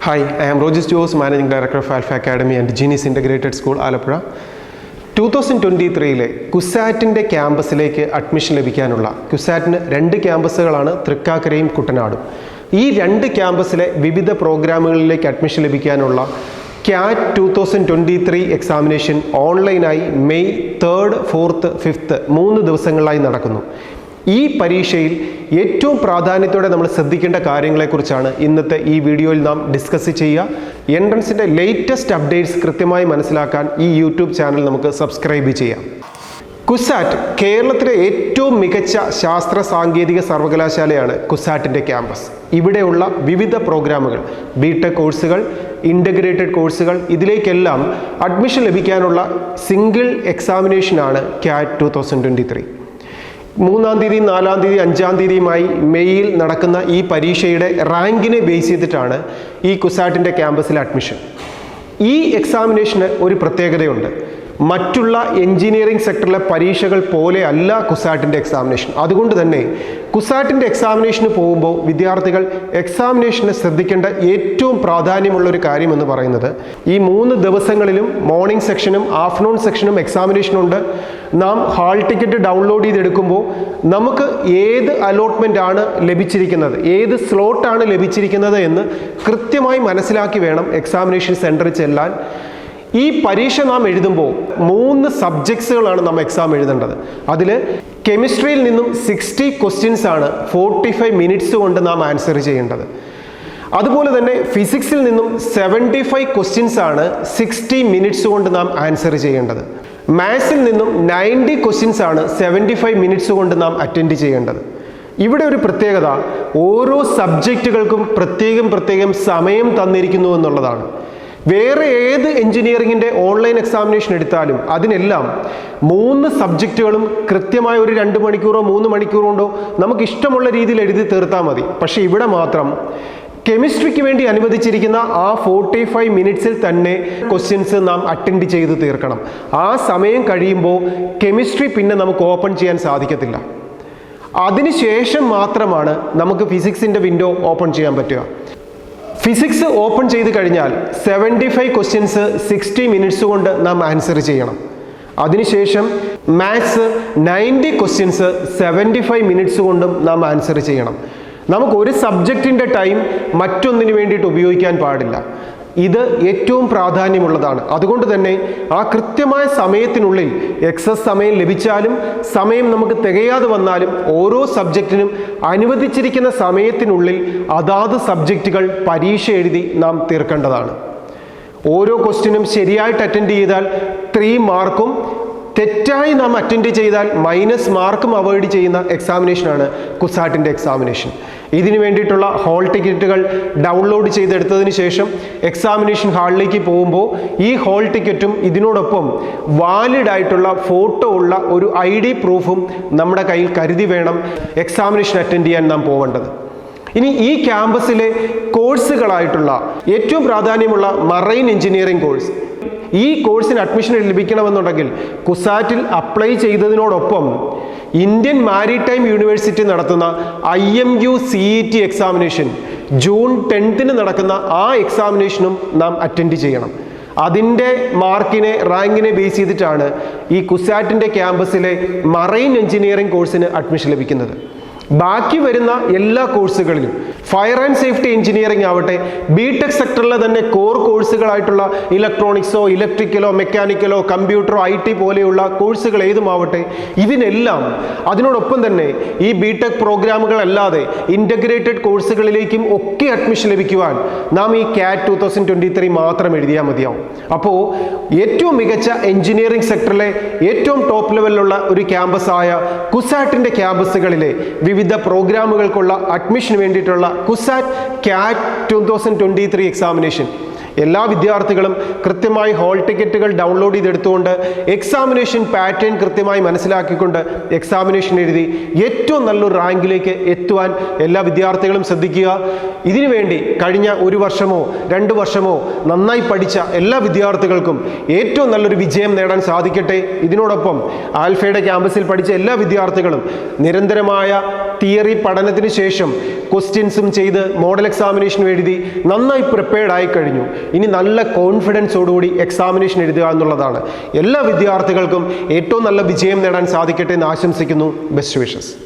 Hi, I am Rogis Jose, Managing Director of Alpha Academy and Genius Integrated School, Alappuzha. 2023 CUSAT ക്യാമ്പസിലേക്ക് admission ലഭിക്കാനുള്ള CUSATന് രണ്ട് ക്യാമ്പസുകളാണ് തൃക്കാക്കരയും കുട്ടനാടും. ഈ രണ്ട് ക്യാമ്പസിലെ വിവിധ പ്രോഗ്രാമുകളിലേക്ക് admission ലഭിക്കാനുള്ള CAT 2023 എക്സാമിനേഷൻ ഓൺലൈനായി മെയ് 3, 4, 5 3 ദിവസങ്ങളിലായി നടക്കുന്നു. ഈ പരീക്ഷയിൽ ഏറ്റവും പ്രാധാന്യത്തോടെ നമ്മൾ ശ്രദ്ധിക്കേണ്ട കാര്യങ്ങളെക്കുറിച്ചാണ് ഇന്നത്തെ ഈ വീഡിയോയിൽ നാം ഡിസ്കസ് ചെയ്യുക. എൻട്രൻസിൻ്റെ ലേറ്റസ്റ്റ് അപ്ഡേറ്റ്സ് കൃത്യമായി മനസ്സിലാക്കാൻ ഈ യൂട്യൂബ് ചാനൽ നമുക്ക് സബ്സ്ക്രൈബ് ചെയ്യാം. CUSAT കേരളത്തിലെ ഏറ്റവും മികച്ച ശാസ്ത്ര സാങ്കേതിക സർവകലാശാലയാണ് CUSATൻ്റെ ക്യാമ്പസ്. ഇവിടെയുള്ള വിവിധ പ്രോഗ്രാമുകൾ, B.Tech കോഴ്സുകൾ, ഇൻ്റഗ്രേറ്റഡ് കോഴ്സുകൾ, ഇതിലേക്കെല്ലാം അഡ്മിഷൻ ലഭിക്കാനുള്ള സിംഗിൾ എക്സാമിനേഷനാണ് CAT 2023. 3-ാം തീയതി, 4-ാം തീയതി, 5-ാം തീയതിയുമായി മെയ്യിൽ നടക്കുന്ന ഈ പരീക്ഷയുടെ റാങ്കിനെ ബേസ് ചെയ്തിട്ടാണ് ഈ CUSATൻ്റെ ക്യാമ്പസിലെ അഡ്മിഷൻ. ഈ എക്സാമിനേഷന് ഒരു പ്രത്യേകതയുണ്ട്. മറ്റുള്ള എഞ്ചിനീയറിംഗ് സെക്ടറിലെ പരീക്ഷകൾ പോലെ അല്ല CUSATൻ്റെ എക്സാമിനേഷൻ. അതുകൊണ്ട് തന്നെ CUSATൻ്റെ എക്സാമിനേഷന് പോകുമ്പോൾ വിദ്യാർത്ഥികൾ എക്സാമിനേഷന് ശ്രദ്ധിക്കേണ്ട ഏറ്റവും പ്രാധാന്യമുള്ള ഒരു കാര്യം എന്ന് പറയുന്നത് ഈ 3 ദിവസങ്ങളിലും മോർണിംഗ് സെക്ഷനും ആഫ്റ്റർനൂൺ സെക്ഷനും എക്സാമിനേഷനുണ്ട്. നാം ഹാൾ ടിക്കറ്റ് ഡൗൺലോഡ് ചെയ്തെടുക്കുമ്പോൾ നമുക്ക് ഏത് അലോട്ട്മെൻ്റ് ആണ് ലഭിച്ചിരിക്കുന്നത്, ഏത് സ്ലോട്ടാണ് ലഭിച്ചിരിക്കുന്നത് എന്ന് കൃത്യമായി മനസ്സിലാക്കി വേണം എക്സാമിനേഷൻ സെൻറ്ററിൽ ചെല്ലാൻ. ഈ പരീക്ഷ നാം എഴുതുമ്പോൾ 3 സബ്ജക്ട്സുകളാണ് നാം എക്സാം എഴുതേണ്ടത്. അതിൽ കെമിസ്ട്രിയിൽ നിന്നും 60 ക്വസ്റ്റ്യൻസ് ആണ് 45 മിനിറ്റ്സ് കൊണ്ട് നാം ആൻസർ ചെയ്യേണ്ടത്. അതുപോലെ തന്നെ ഫിസിക്സിൽ നിന്നും 75 ക്വസ്റ്റ്യൻസ് ആണ് 60 മിനിറ്റ്സ് കൊണ്ട് നാം ആൻസർ ചെയ്യേണ്ടത്. മാത്സിൽ നിന്നും 90 ക്വസ്റ്റ്യൻസ് ആണ് 75 മിനിറ്റ്സ് കൊണ്ട് നാം അറ്റൻഡ് ചെയ്യേണ്ടത്. ഇവിടെ ഒരു പ്രത്യേകത, ഓരോ സബ്ജക്റ്റുകൾക്കും പ്രത്യേകം സമയം തന്നിരിക്കുന്നു എന്നുള്ളതാണ്. വേറെ ഏത് എഞ്ചിനീയറിംഗിൻ്റെ ഓൺലൈൻ എക്സാമിനേഷൻ എടുത്താലും അതിനെല്ലാം 3 സബ്ജക്റ്റുകളും കൃത്യമായ ഒരു 2 മണിക്കൂറോ 3 മണിക്കൂറോ കൊണ്ടോ നമുക്ക് ഇഷ്ടമുള്ള രീതിയിൽ എഴുതി തീർത്താൽ മതി. പക്ഷേ ഇവിടെ മാത്രം കെമിസ്ട്രിക്ക് വേണ്ടി അനുവദിച്ചിരിക്കുന്ന ആ 45 മിനിറ്റ്സിൽ തന്നെ ക്വസ്റ്റ്യൻസ് നാം അറ്റൻഡ് ചെയ്ത് തീർക്കണം. ആ സമയം കഴിയുമ്പോൾ കെമിസ്ട്രി പിന്നെ നമുക്ക് ഓപ്പൺ ചെയ്യാൻ സാധിക്കത്തില്ല. അതിനുശേഷം മാത്രമാണ് നമുക്ക് ഫിസിക്സിൻ്റെ വിൻഡോ ഓപ്പൺ ചെയ്യാൻ പറ്റുക. ഫിസിക്സ് ഓപ്പൺ ചെയ്ത് കഴിഞ്ഞാൽ 75 ക്വസ്റ്റ്യൻസ് 60 മിനിറ്റ്സ് കൊണ്ട് നാം ആൻസർ ചെയ്യണം. അതിനുശേഷം മാത്സ് 90 ക്വസ്റ്റ്യൻസ് 75 മിനിറ്റ്സ് കൊണ്ടും നാം ആൻസർ ചെയ്യണം. നമുക്ക് ഒരു സബ്ജക്റ്റിൻ്റെ ടൈം മറ്റൊന്നിനു വേണ്ടിയിട്ട് ഉപയോഗിക്കാൻ പാടില്ല. ഇത് ഏറ്റവും പ്രാധാന്യമുള്ളതാണ്. അതുകൊണ്ട് തന്നെ ആ കൃത്യമായ സമയത്തിനുള്ളിൽ എക്സസ് സമയം ലഭിച്ചാലും സമയം നമുക്ക് തികയാതെ വന്നാലും ഓരോ സബ്ജക്റ്റിനും അനുവദിച്ചിരിക്കുന്ന സമയത്തിനുള്ളിൽ അതാത് സബ്ജക്റ്റുകൾ പരീക്ഷ എഴുതി നാം തീർക്കേണ്ടതാണ്. ഓരോ ക്വസ്റ്റ്യനും ശരിയായിട്ട് അറ്റൻഡ് ചെയ്താൽ 3 മാർക്കും, തെറ്റായി നാം അറ്റൻഡ് ചെയ്താൽ -, മാർക്കും അവോയ്ഡ് ചെയ്യുന്ന എക്സാമിനേഷനാണ് CUSATൻ്റെ എക്സാമിനേഷൻ. ഇതിനു വേണ്ടിയിട്ടുള്ള ഹാൾ ടിക്കറ്റുകൾ ഡൗൺലോഡ് ചെയ്തെടുത്തതിന് ശേഷം എക്സാമിനേഷൻ ഹാളിലേക്ക് പോകുമ്പോൾ ഈ ഹാൾ ടിക്കറ്റും ഇതിനോടൊപ്പം വാലിഡ് ആയിട്ടുള്ള ഫോട്ടോ ഉള്ള ഒരു ID പ്രൂഫും നമ്മുടെ കയ്യിൽ കരുതി വേണം എക്സാമിനേഷൻ അറ്റൻഡ് ചെയ്യാൻ നാം പോവേണ്ടത്. ഇനി ഈ ക്യാമ്പസിലെ കോഴ്സുകളായിട്ടുള്ള ഏറ്റവും പ്രാധാന്യമുള്ള മറൈൻ എഞ്ചിനീയറിംഗ് കോഴ്സ്, ഈ കോഴ്സിന് അഡ്മിഷൻ ലഭിക്കണമെന്നുണ്ടെങ്കിൽ CUSATൽ അപ്ലൈ ചെയ്തതിനോടൊപ്പം ഇന്ത്യൻ മാരിടൈം യൂണിവേഴ്സിറ്റി നടത്തുന്ന IMU CET എക്സാമിനേഷൻ ജൂൺ 10 നടക്കുന്ന ആ എക്സാമിനേഷനും നാം അറ്റൻഡ് ചെയ്യണം. അതിൻ്റെ റാങ്കിനെ ബേസ് ചെയ്തിട്ടാണ് ഈ CUSATൻ്റെ ക്യാമ്പസിലെ മറൈൻ എഞ്ചിനീയറിംഗ് കോഴ്സിന് അഡ്മിഷൻ ലഭിക്കുന്നത്. ബാക്കി വരുന്ന എല്ലാ കോഴ്സുകളിലും ഫയർ ആൻഡ് സേഫ്റ്റി എഞ്ചിനീയറിംഗ് ആവട്ടെ, B.Tech സെക്ടറിലെ തന്നെ കോർ കോഴ്സുകളായിട്ടുള്ള ഇലക്ട്രോണിക്സോ ഇലക്ട്രിക്കലോ മെക്കാനിക്കലോ കമ്പ്യൂട്ടറോ IT പോലെയുള്ള കോഴ്സുകൾ ഏതുമാവട്ടെ, ഇതിനെല്ലാം അതിനോടൊപ്പം തന്നെ ഈ B.Tech പ്രോഗ്രാമുകളല്ലാതെ ഇൻ്റഗ്രേറ്റഡ് കോഴ്സുകളിലേക്കും ഒക്കെ അഡ്മിഷൻ ലഭിക്കുവാൻ നാം ഈ CAT 2023 മാത്രം എഴുതിയാൽ മതിയാവും. അപ്പോൾ ഏറ്റവും മികച്ച എഞ്ചിനീയറിംഗ് സെക്ടറിലെ ഏറ്റവും ടോപ്പ് ലെവലിലുള്ള ഒരു ക്യാമ്പസായ CUSATൻ്റെ ക്യാമ്പസുകളിലെ വിവിധ പ്രോഗ്രാമുകൾക്കുള്ള അഡ്മിഷന് വേണ്ടിയിട്ടുള്ള CUSAT CAT 2023 എക്സാമിനേഷൻ എല്ലാ വിദ്യാർത്ഥികളും കൃത്യമായി ഹാൾ ടിക്കറ്റുകൾ ഡൗൺലോഡ് ചെയ്തെടുത്തുകൊണ്ട് എക്സാമിനേഷൻ പാറ്റേൺ കൃത്യമായി മനസ്സിലാക്കിക്കൊണ്ട് എക്സാമിനേഷൻ എഴുതി ഏറ്റവും നല്ലൊരു റാങ്കിലേക്ക് എത്തുവാൻ എല്ലാ വിദ്യാർത്ഥികളും ശ്രദ്ധിക്കുക. ഇതിനുവേണ്ടി കഴിഞ്ഞ 1 വർഷമോ 2 വർഷമോ നന്നായി പഠിച്ച എല്ലാ വിദ്യാർത്ഥികൾക്കും ഏറ്റവും നല്ലൊരു വിജയം നേടാൻ സാധിക്കട്ടെ. ഇതിനോടൊപ്പം ആൽഫയുടെ ക്യാമ്പസിൽ പഠിച്ച എല്ലാ വിദ്യാർത്ഥികളും നിരന്തരമായ തിയറി പഠനത്തിന് ശേഷം ക്വസ്റ്റ്യൻസും ചെയ്ത് മോഡൽ എക്സാമിനേഷനും എഴുതി നന്നായി പ്രിപ്പയർഡ് ആയി കഴിഞ്ഞു. ഇനി നല്ല കോൺഫിഡൻസോടുകൂടി എക്സാമിനേഷൻ എഴുതുക എന്നുള്ളതാണ്. എല്ലാ വിദ്യാർത്ഥികൾക്കും ഏറ്റവും നല്ല വിജയം നേടാൻ സാധിക്കട്ടെ എന്ന് ആശംസിക്കുന്നു. Best wishes.